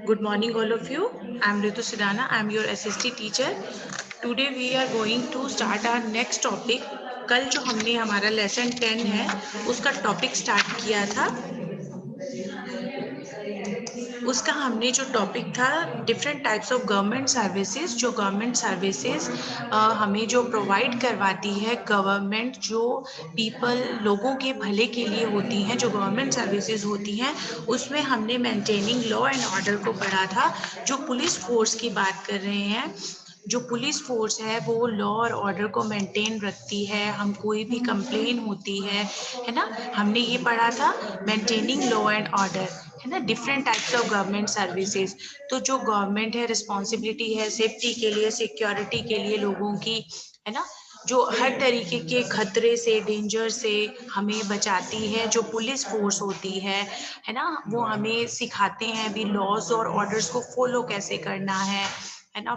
Good morning, all of you. I am Ritu Sidana. I am your SST teacher. Today we are going to start our next topic. कल जो हमने हमारा lesson 10 है उसका topic start किया था, उसका हमने जो टॉपिक था different types of government services, जो गवर्नमेंट सर्विसेज हमें जो प्रोवाइड करवाती है गवर्नमेंट, जो पीपल लोगों के भले के लिए होती हैं, जो गवर्नमेंट सर्विसेज होती हैं, उसमें हमने मेंटेनिंग लॉ एंड ऑर्डर को पढ़ा था। जो पुलिस फोर्स की बात कर रहे हैं, जो पुलिस फोर्स है वो लॉ और ऑर्डर को मेंटेन रखती है। हम कोई भी कंप्लेन होती है ना, हमने ये पढ़ा था मेंटेनिंग लॉ एंड ऑर्डर, है ना, different types of government services. तो जो गवर्नमेंट है रिस्पॉन्सिबिलिटी है सेफ्टी के लिए, सिक्योरिटी के लिए लोगों की, है ना, जो हर तरीके के खतरे से, डेंजर से हमें बचाती है। जो पुलिस फोर्स होती है ना, वो हमें सिखाते हैं भी लॉज और ऑर्डर्स को फॉलो कैसे करना है ना।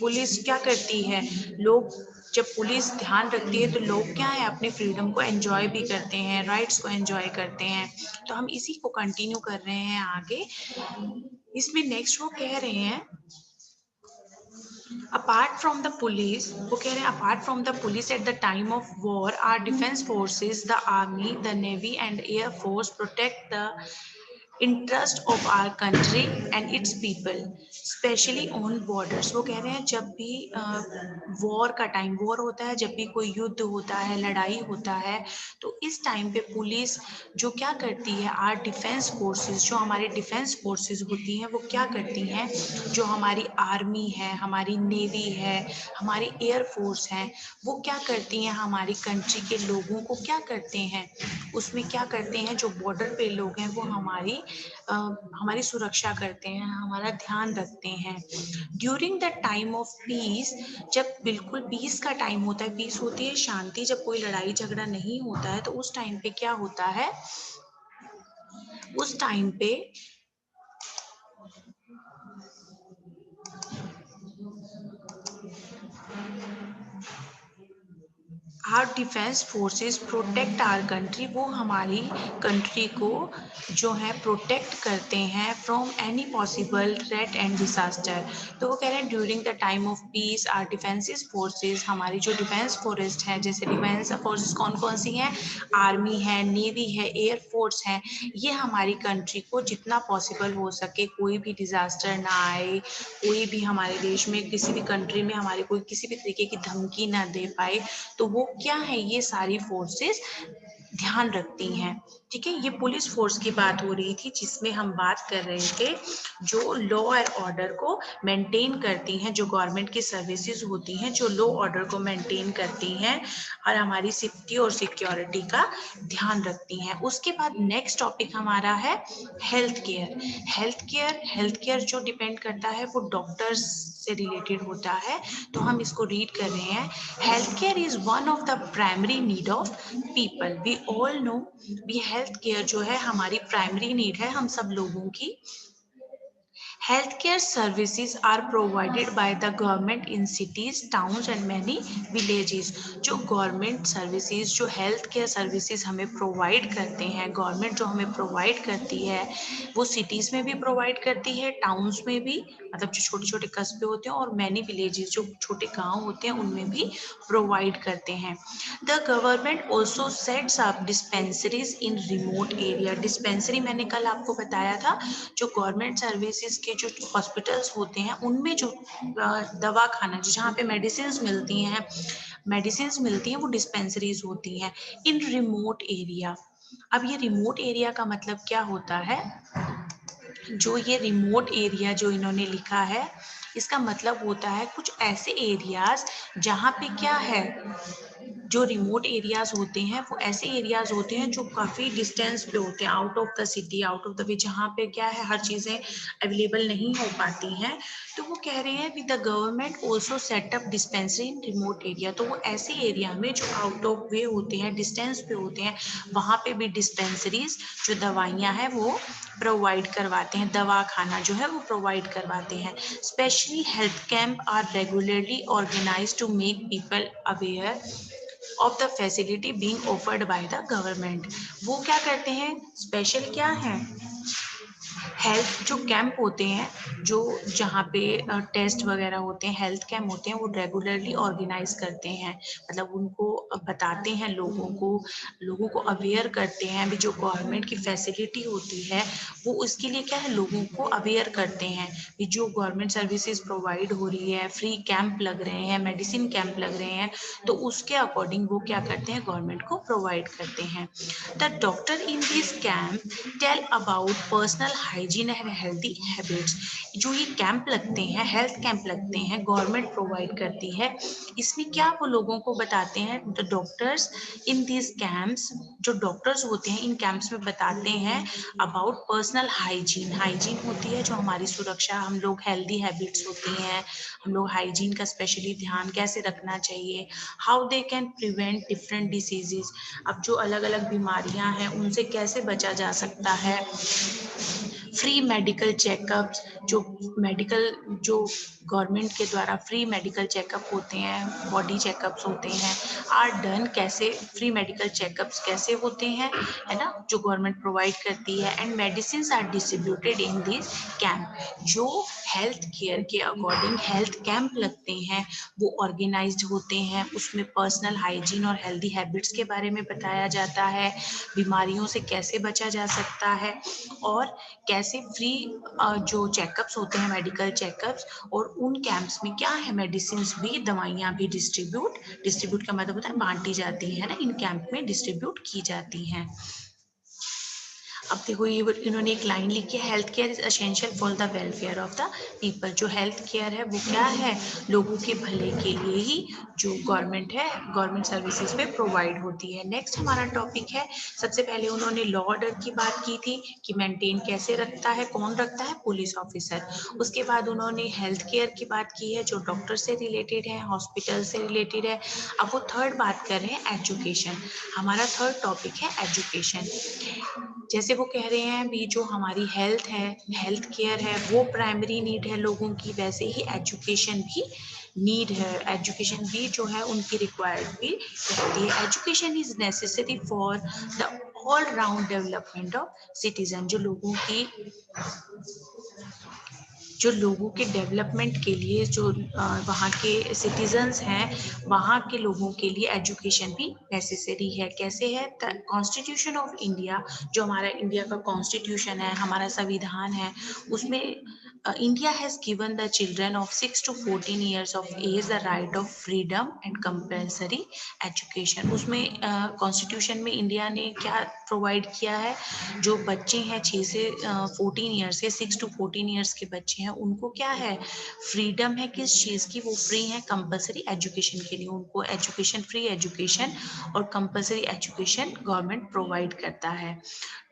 पुलिस क्या करती है, लोग जब पुलिस ध्यान रखती है तो लोग क्या है अपने फ्रीडम को एंजॉय भी करते हैं, राइट्स को एंजॉय करते हैं। तो हम इसी को कंटिन्यू कर रहे हैं आगे। इसमें नेक्स्ट वो कह रहे हैं अपार्ट फ्रॉम द पुलिस, वो कह रहे हैं apart from the police at the time of war our defence forces, the army, the navy and air force protect the interest of our country and its people specially on borders. वो कह रहे हैं जब भी war का time, war होता है जब भी कोई युद्ध होता है, लड़ाई होता है, तो इस टाइम पे पुलिस जो क्या करती है, आर डिफेंस फोर्सेस, जो हमारे डिफेंस फोर्सेस होती हैं वो क्या करती हैं, जो हमारी आर्मी है, हमारी नेवी है, हमारी एयर फोर्स है, वो क्या करती हैं, हमारी कंट्री के लोगों को क्या करते हैं, उसमें क्या करते हैं, जो बॉर्डर पे लोग हैं वो हमारी सुरक्षा करते हैं, हमारा ध्यान रखते हैं। During the time of piece, जब बिल्कुल पीस का टाइम होता है, पीस होती है शांति, जब कोई लड़ाई झगड़ा नहीं होता है, तो उस टाइम पे क्या होता है, उस टाइम पे our defence forces protect our country, वो हमारी कंट्री को जो है प्रोटेक्ट करते हैं from any possible threat and disaster. तो वो कह रहे हैं during the time of peace our defence forces, हमारी जो डिफेंस फोर्स है, जैसे डिफेंस फोर्सेस कौन कौन सी हैं, आर्मी है, नेवी है, एयर फोर्स है, ये हमारी कंट्री को जितना पॉसिबल हो सके कोई भी डिजास्टर ना आए, कोई भी हमारे देश में किसी भी कंट्री में हमारे कोई किसी भी तरीके की धमकी ना दे पाए, तो वो क्या है, ये सारी फोर्सेस ध्यान रखती हैं। ठीक है, ये पुलिस फोर्स की बात हो रही थी जिसमें हम बात कर रहे थे, जो लॉ एंड ऑर्डर को मेंटेन करती हैं, जो गवर्नमेंट की सर्विसेज होती हैं, जो लॉ ऑर्डर को मेंटेन करती हैं और हमारी सेफ्टी और सिक्योरिटी का ध्यान रखती हैं। उसके बाद नेक्स्ट टॉपिक हमारा है हेल्थ केयर। हेल्थ केयर जो डिपेंड करता है वो डॉक्टर्स से रिलेटेड होता है। तो हम इसको रीड कर रहे हैं, health care is one of the primary need of people, we all know. भी हेल्थ केयर जो है हमारी प्राइमरी नीड है हम सब लोगों की। Healthcare services are provided by the government in cities, towns and many villages. जो गवर्नमेंट सर्विसेज, जो हेल्थ केयर सर्विसेज हमें प्रोवाइड करते हैं, गवर्नमेंट जो हमें प्रोवाइड करती है, वो सिटीज़ में भी प्रोवाइड करती है, टाउन्स में भी, मतलब जो छोटे छोटे कस्बे होते हैं, और मैनी विलेजेस जो छोटे गांव होते हैं उनमें भी प्रोवाइड करते हैं। The government also sets up dispensaries in remote area. Dispensary मैंने कल आपको बताया था, जो गवर्नमेंट सर्विसेज के जो हॉस्पिटल्स होते हैं उनमें जो दवा खाना, जहाँ पे मेडिसिन मिलती हैं वो डिस्पेंसरीज होती हैं इन रिमोट एरिया। अब ये रिमोट एरिया का मतलब क्या होता है, जो ये रिमोट एरिया जो इन्होंने लिखा है, इसका मतलब होता है कुछ ऐसे एरियाज जहाँ पे क्या है, जो रिमोट एरियाज होते हैं वो ऐसे एरियाज होते हैं जो काफ़ी डिस्टेंस पे होते हैं, out of the city, out of the way, जहाँ पे क्या है हर चीज़ें अवेलेबल नहीं हो पाती हैं। तो वो कह रहे हैं with the government also setup dispensary in remote area. तो वो ऐसे एरिया में जो आउट ऑफ वे होते हैं, डिस्टेंस पे होते हैं, वहाँ पे भी डिस्पेंसरीज जो दवाइयाँ हैं वो प्रोवाइड करवाते हैं, दवा खाना जो है वो प्रोवाइड करवाते हैं। Specially health camp are regularly organise to make people aware of the facility being offered by the government. वो क्या करते हैं, स्पेशल क्या है, हेल्थ जो कैंप होते हैं, जो जहाँ पे टेस्ट वगैरह होते हैं, हेल्थ कैंप होते हैं, वो रेगुलरली ऑर्गेनाइज करते हैं। मतलब उनको बताते हैं, लोगों को अवेयर करते हैं। अभी जो गवर्नमेंट की फैसिलिटी होती है वो उसके लिए क्या है, लोगों को अवेयर करते हैं कि जो गवर्नमेंट सर्विसेज प्रोवाइड हो रही है, फ्री कैंप लग रहे हैं, मेडिसिन कैंप लग रहे हैं, तो उसके अकॉर्डिंग वो क्या करते हैं, गवर्नमेंट को प्रोवाइड करते हैं। The doctor in this camp tell about personal hygiene and healthy habits. जो ये कैंप लगते हैं, हेल्थ कैंप लगते हैं, गवर्नमेंट प्रोवाइड करती है, इसमें क्या वो लोगों को बताते हैं, the doctors in this camps, जो डॉक्टर्स होते हैं इन कैंप्स में बताते हैं अबाउट पर्सनल हाइजीन। हाइजीन होती है जो हमारी सुरक्षा, हम लोग हेल्दी हैबिट्स होती हैं, हम लोग हाइजीन का स्पेशली ध्यान कैसे रखना चाहिए, how they can prevent different diseases. अब जो अलग अलग बीमारियां हैं उनसे कैसे बचा जा सकता है, फ्री मेडिकल चेकअप्स, जो गवर्नमेंट के द्वारा फ्री मेडिकल चेकअप होते हैं, बॉडी चेकअप्स होते हैं, आर डन। कैसे फ्री मेडिकल चेकअप्स कैसे होते हैं, है ना, जो गवर्नमेंट प्रोवाइड करती है। And medicine are distributed in this camp. जो हेल्थ केयर के अकॉर्डिंग हेल्थ कैंप लगते हैं वो ऑर्गेनाइज्ड होते हैं, उसमें पर्सनल हाइजीन और हेल्दी हैबिट्स के बारे में बताया जाता है, बीमारियों से कैसे बचा जा सकता है, और कैसे फ्री जो चेकअप्स होते हैं, मेडिकल चेकअप्स, और उन कैंप्स में क्या है, मेडिसिन भी, दवाइयाँ भी डिस्ट्रीब्यूट का मतलब होता है बांटी जाती है ना, इन कैंप में डिस्ट्रीब्यूट की जाती हैं। अब देखो ये इन्होंने एक लाइन लिखी है, health care is essential for the welfare of the people. जो हेल्थ केयर है वो क्या है, लोगों के भले के लिए ही जो गवर्नमेंट है, गवर्नमेंट सर्विसेज पे प्रोवाइड होती है। नेक्स्ट हमारा टॉपिक है, सबसे पहले उन्होंने लॉ ऑर्डर की बात की थी कि मेंटेन कैसे रखता है, कौन रखता है, पुलिस ऑफिसर। उसके बाद उन्होंने हेल्थ केयर की बात की है जो डॉक्टर से रिलेटेड है, हॉस्पिटल से रिलेटेड है। अब वो थर्ड बात कर रहे हैं एजुकेशन। हमारा थर्ड टॉपिक है एजुकेशन। जैसे वो कह रहे हैं भी जो हमारी हेल्थ है, हेल्थ केयर है, वो प्राइमरी नीड है लोगों की, वैसे ही एजुकेशन भी नीड है। एजुकेशन भी जो है उनकी रिक्वायर्ड भी रहती है। Education is necessary for the all round development of citizen. जो लोगों के डेवलपमेंट के लिए, जो वहाँ के सिटीजन्स हैं, वहाँ के लोगों के लिए एजुकेशन भी नेसेसरी है। कैसे है, द कॉन्स्टिट्यूशन ऑफ इंडिया, जो हमारा इंडिया का कॉन्स्टिट्यूशन है, हमारा संविधान है, उसमें India has given the children of 6 to 14 years of age the right of freedom and compulsory education. उसमें कॉन्स्टिट्यूशन में इंडिया ने क्या प्रोवाइड किया है, जो बच्चे हैं 6 से 14 ईयर्स के, 6 to 14 ईयर्स के बच्चे हैं, उनको क्या है, फ्रीडम है किस चीज़ की, वो फ्री है कंपल्सरी एजुकेशन के लिए। उनको एजुकेशन, फ्री एजुकेशन और कंपल्सरी एजुकेशन गवर्नमेंट प्रोवाइड करता है।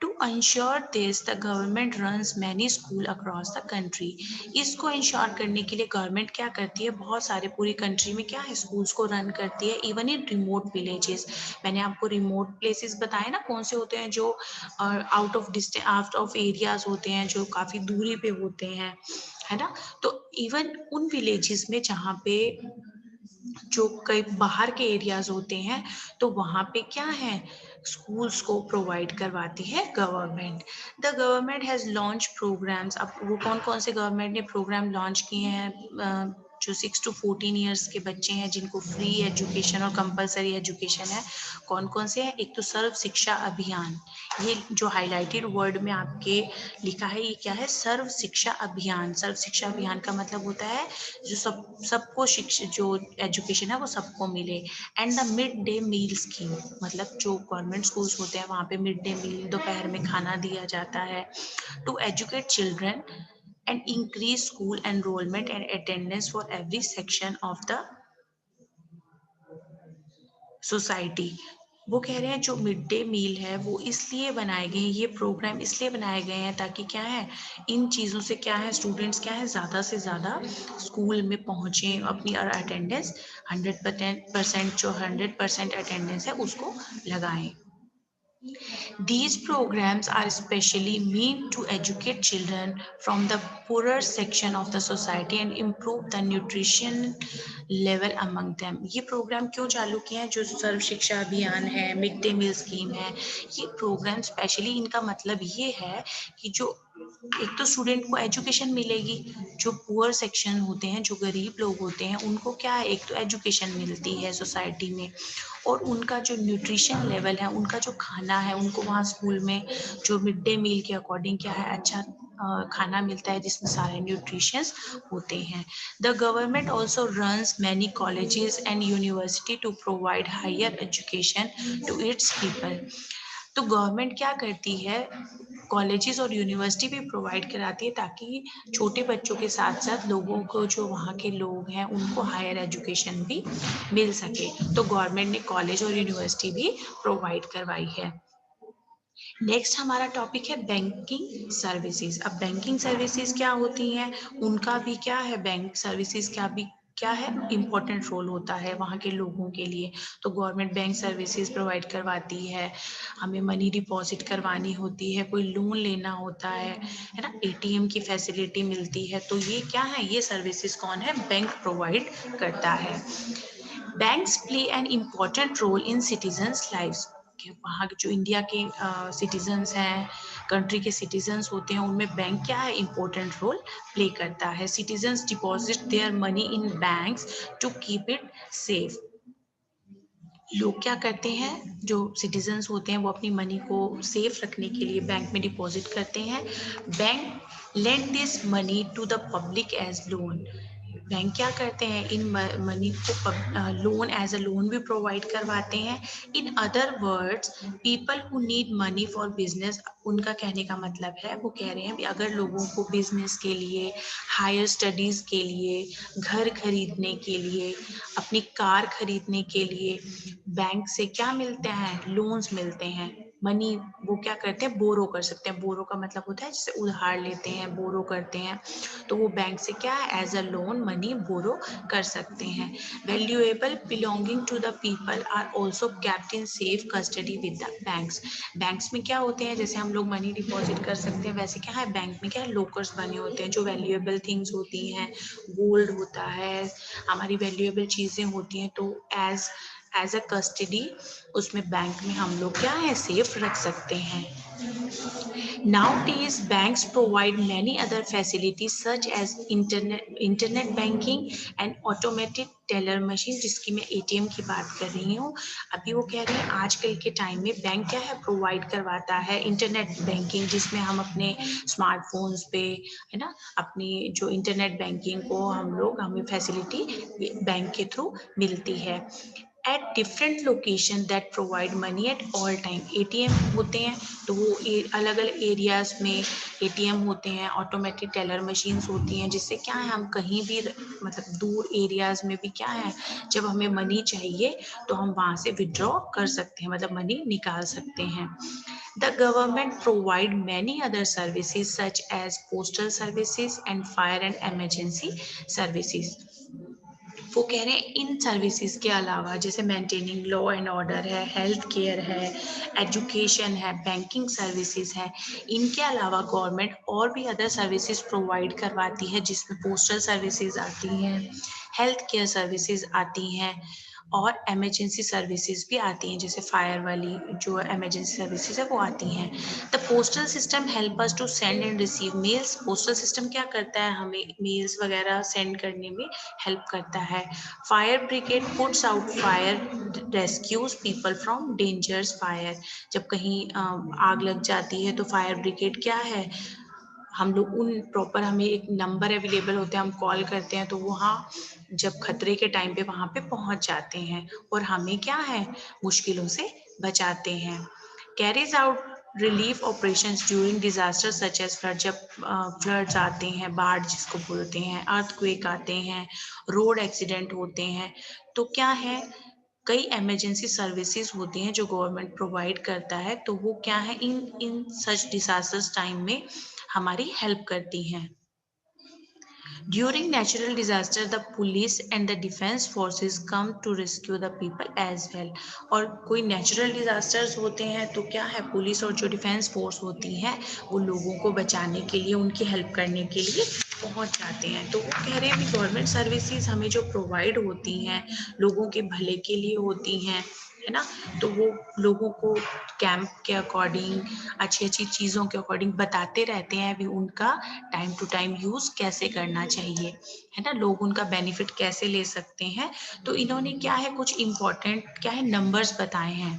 To ensure this the government runs many school across the country. इसको इंश्योर करने के लिए गवर्नमेंट क्या करती है, बहुत सारे पूरी कंट्री में क्या है, स्कूल्स को रन करती है, इवन इन रिमोट विलेजेस। मैंने आपको रिमोट प्लेसेस बताए ना, कौन से होते हैं, जो आउट ऑफ एरियाज होते हैं, जो काफ़ी दूरी पे होते हैं, है ना। तो इवन उन विलेजेस में जहाँ पे जो कई बाहर के एरियाज होते हैं, तो वहाँ पे क्या है, स्कूल्स को प्रोवाइड करवाती है government. The government has launch programmes. अब वो कौन कौन से गवर्नमेंट ने प्रोग्राम लॉन्च किए हैं, जो 6 to 14 ईयर्स के बच्चे हैं जिनको फ्री एजुकेशन और कंपलसरी एजुकेशन है, कौन कौन से हैं। एक तो सर्व शिक्षा अभियान, ये जो हाईलाइटेड वर्ड में आपके लिखा है, ये क्या है, सर्व शिक्षा अभियान। सर्व शिक्षा अभियान का मतलब होता है जो सबको शिक्षा, जो एजुकेशन है वो सबको मिले। And the mid day meal scheme, मतलब जो गवर्नमेंट स्कूल्स होते हैं वहाँ पे मिड डे मील, दोपहर में खाना दिया जाता है। To educate children and increase school enrollment and attendance for every section of the society। वो कह रहे हैं जो मिड डे मील है वो इसलिए बनाए गए हैं, ये प्रोग्राम इसलिए बनाए गए हैं ताकि क्या है, इन चीज़ों से क्या है, स्टूडेंट्स क्या है, ज़्यादा से ज़्यादा स्कूल में पहुँचें, अपनी अटेंडेंस 100% जो 100% अटेंडेंस है उसको लगाएं। These programs are specially meant to educate children from the poorer section of the society and improve the nutrition level among them. ये प्रोग्राम क्यों चालू किए हैं? जो सर्व शिक्षा अभियान है, मिड डे मील स्कीम है, ये प्रोग्राम स्पेशली इनका मतलब ये है कि जो एक तो स्टूडेंट को एजुकेशन मिलेगी, जो पुअर सेक्शन होते हैं, जो गरीब लोग होते हैं, उनको क्या है, एक तो एजुकेशन मिलती है सोसाइटी में, और उनका जो न्यूट्रिशन लेवल है, उनका जो खाना है, उनको वहाँ स्कूल में जो मिड डे मील के अकॉर्डिंग क्या है, अच्छा खाना मिलता है जिसमें सारे न्यूट्रिशंस होते हैं. The government also runs many colleges and university to provide higher education to its people. तो गवर्नमेंट क्या करती है, कॉलेजेस और यूनिवर्सिटी भी प्रोवाइड कराती है ताकि छोटे बच्चों के साथ साथ लोगों को, जो वहाँ के लोग हैं, उनको हायर एजुकेशन भी मिल सके. तो गवर्नमेंट ने कॉलेज और यूनिवर्सिटी भी प्रोवाइड करवाई है. नेक्स्ट हमारा टॉपिक है बैंकिंग सर्विसेज. अब बैंकिंग सर्विसेज क्या होती हैं, उनका भी क्या है, बैंक सर्विसेज क्या है, इम्पोर्टेंट रोल होता है वहाँ के लोगों के लिए. तो गवर्नमेंट बैंक सर्विसेज प्रोवाइड करवाती है, हमें मनी डिपॉजिट करवानी होती है, कोई लोन लेना होता है ना, एटीएम की फैसिलिटी मिलती है. तो ये क्या है, ये सर्विसेज कौन है, बैंक प्रोवाइड करता है. Banks play an important role in citizens lives. वहाँ के जो इंडिया के सिटीजन्स हैं, कंट्री के सिटीजन्स होते हैं, उनमें बैंक क्या है, इम्पोर्टेंट रोल प्ले करता है. Citizens deposit their money in banks to keep it safe. लोग क्या करते हैं, जो सिटीजन्स होते हैं, वो अपनी मनी को सेफ रखने के लिए बैंक में डिपॉजिट करते हैं. Bank lend this money to the public as loan. Bank क्या करते हैं, इन मनी को लोन एज अ लोन भी प्रोवाइड करवाते हैं. In other words, people who need money for business, उनका कहने का मतलब है, वो कह रहे हैं कि अगर लोगों को बिजनेस के लिए, हायर स्टडीज के लिए, घर खरीदने के लिए, अपनी कार खरीदने के लिए बैंक से क्या मिलते हैं, लोन्स मिलते हैं. मनी वो क्या करते हैं, बोरो कर सकते हैं. बोरो का मतलब होता है जैसे उधार लेते हैं, बोरो करते हैं. तो वो बैंक से क्या है, as a loan money borrow कर सकते हैं. Valuable belonging to the people are also kept in safe custody with the banks. Banks में क्या होते हैं, जैसे हम लोग मनी डिपॉजिट कर सकते हैं, वैसे क्या है, बैंक में क्या है, लॉकर्स बने होते हैं. जो वैल्यूएबल थिंग्स होती हैं, गोल्ड होता है, हमारी वैल्यूएबल चीज़ें होती हैं, तो एज अ कस्टडी उसमें बैंक में हम लोग क्या है, सेफ रख सकते हैं. Nowadays, banks provide many other facilities such as internet banking and automated teller machine, जिसकी मैं एटीएम की बात कर रही हूँ. अभी वो कह रहे हैं आजकल के टाइम में बैंक क्या है, प्रोवाइड करवाता है इंटरनेट बैंकिंग, जिसमें हम अपने स्मार्टफोन्स पे, है ना, अपनी जो इंटरनेट बैंकिंग को हमें फैसिलिटी बैंक के थ्रू मिलती है. At different location that provide money at all time. ATM होते हैं, तो वो अलग अलग एरियाज में एटीएम होते हैं. ऑटोमेटिक टेलर मशीन्स होती हैं, जिससे क्या है, हम कहीं भी मतलब दूर एरियाज में भी क्या है, जब हमें मनी चाहिए तो हम वहाँ से विड्रॉ कर सकते हैं, मतलब मनी निकाल सकते हैं. The government provide many other services such as postal services and fire and emergency services. वो कह रहे हैं इन सर्विसेज के अलावा, जैसे मेंटेनिंग लॉ एंड ऑर्डर है, हेल्थ केयर है, एजुकेशन है, बैंकिंग सर्विसेज है, इनके अलावा गवर्नमेंट और भी अदर सर्विसेज प्रोवाइड करवाती है, जिसमें पोस्टल सर्विसेज आती हैं, हेल्थ केयर सर्विसेज आती हैं, और इमरजेंसी सर्विसेज भी आती हैं, जैसे फायर वाली जो इमरजेंसी सर्विसेज है वो आती हैं. The postal system help us to send and receive mails. Postal system क्या करता है, हमें मेल्स वगैरह सेंड करने में हेल्प करता है. Fire brigade puts out fire, rescues people from dangers fire. जब कहीं आग लग जाती है तो फायर ब्रिगेड क्या है, हम लोग उन प्रॉपर, हमें एक नंबर अवेलेबल होते हैं, हम कॉल करते हैं, तो वहाँ जब खतरे के टाइम पे वहाँ पे पहुँच जाते हैं और हमें क्या है, मुश्किलों से बचाते हैं. Carries out relief operations during disaster such as flood. जब फ्लड्स आते हैं, बाढ़ जिसको बोलते हैं, अर्थक्वेक आते हैं, रोड एक्सीडेंट होते हैं, तो क्या है, कई इमरजेंसी सर्विसेज होती हैं जो गवर्नमेंट प्रोवाइड करता है, तो वो क्या है, इन इन सच डिजास्टर्स टाइम में हमारी हेल्प करती हैं. During natural disaster, the police and the defense forces come to rescue the people as well. और कोई natural disasters होते हैं तो क्या है, पुलिस और जो डिफेंस फोर्स होती हैं वो लोगों को बचाने के लिए, उनकी हेल्प करने के लिए पहुंच जाते हैं। तो वो कह रहे हैं भी गवर्नमेंट सर्विसेज हमें जो प्रोवाइड होती हैं लोगों के भले के लिए होती हैं, है ना। तो वो लोगों को कैंप के अकॉर्डिंग, अच्छी अच्छी चीज़ों के अकॉर्डिंग बताते रहते हैं अभी उनका टाइम टू टाइम यूज़ कैसे करना चाहिए, है ना, लोग उनका बेनिफिट कैसे ले सकते हैं। तो इन्होंने क्या है, कुछ इम्पोर्टेंट क्या है नंबर्स बताए हैं।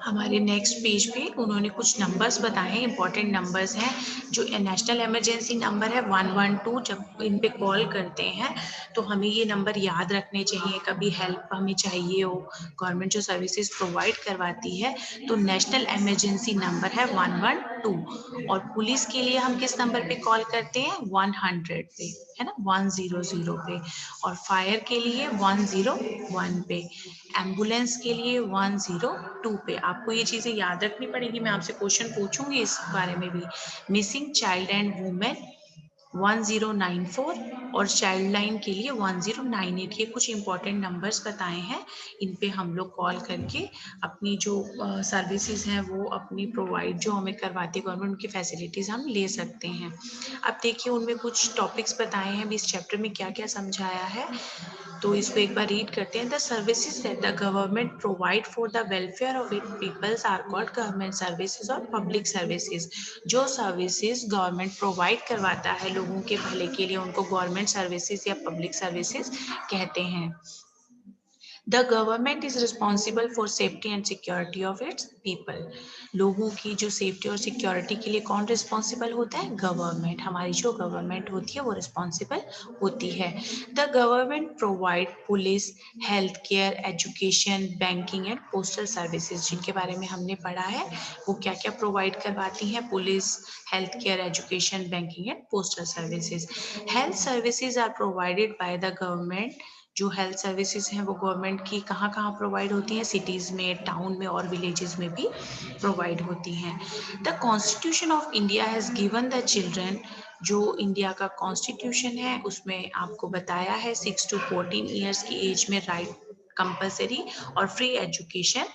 हमारे नेक्स्ट पेज पे उन्होंने कुछ नंबर्स बताए हैं, इंपॉर्टेंट नंबर्स हैं। जो नेशनल इमरजेंसी नंबर है 112, जब इन पे कॉल करते हैं तो हमें ये नंबर याद रखने चाहिए, कभी हेल्प हमें चाहिए हो, गवर्नमेंट जो सर्विसेज प्रोवाइड करवाती है। तो नेशनल इमरजेंसी नंबर है 112। और पुलिस के लिए हम किस नंबर पे कॉल करते हैं, 100 पे, है ना, 100 पे। और फायर के लिए 101 पे, एम्बुलेंस के लिए 102 पे। आपको ये चीजें याद रखनी पड़ेगी, मैं आपसे क्वेश्चन पूछूंगी इस बारे में भी। मिसिंग चाइल्ड एंड वुमेन 1094 और चाइल्ड लाइन के लिए 1098। ये कुछ इंपॉर्टेंट नंबर्स बताए हैं, इन पे हम लोग कॉल करके अपनी जो सर्विसेज हैं वो अपनी प्रोवाइड जो हमें करवाती है गवर्नमेंट, उनकी फैसिलिटीज हम ले सकते हैं। अब देखिए उनमें कुछ टॉपिक्स बताए हैं, अभी इस चैप्टर में क्या क्या समझाया है, तो इसको एक बार रीड करते हैं। The services that the government provide for the welfare of it peoples are called government services और पब्लिक सर्विसेज। जो सर्विसेज गवर्नमेंट प्रोवाइड करवाता है लोगों के भले के लिए, उनको गवर्नमेंट सर्विसेज या पब्लिक सर्विसेज कहते हैं। The government is responsible for safety and security of its people. लोगों की जो सेफ्टी और सिक्योरिटी के लिए कौन रिस्पॉन्सिबल होता है, गवर्नमेंट। हमारी जो गवर्नमेंट होती है वो रिस्पॉन्सिबल होती है। The government provide police, health care, education, banking and postal services, जिनके बारे में हमने पढ़ा है वो क्या क्या प्रोवाइड करवाती हैं, police, health care, education, banking and postal services. Health services are provided by the government. जो हेल्थ सर्विसेज हैं वो गवर्नमेंट की कहाँ कहाँ प्रोवाइड होती हैं, सिटीज़ में, टाउन में और विलेजेस में भी प्रोवाइड होती हैं। The constitution of India has given the children, जो इंडिया का कॉन्स्टिट्यूशन है उसमें आपको बताया है 6 to 14 ईयर्स की एज में राइट कंपलसरी और फ्री एजुकेशन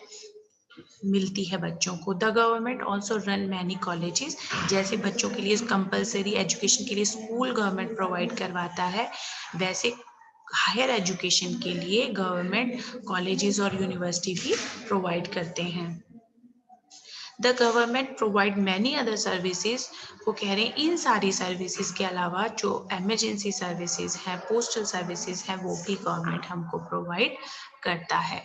मिलती है बच्चों को। The government also run many colleges, जैसे बच्चों के लिए कंपलसरी एजुकेशन के लिए स्कूल गवर्नमेंट प्रोवाइड करवाता है, वैसे हायर एजुकेशन के लिए गवर्नमेंट कॉलेजेस और यूनिवर्सिटी भी प्रोवाइड करते हैं। The government provide many other services, वो कह रहे हैं इन सारी सर्विसेज के अलावा जो इमरजेंसी सर्विसेज हैं, पोस्टल सर्विसेज हैं, वो भी गवर्नमेंट हमको प्रोवाइड करता है।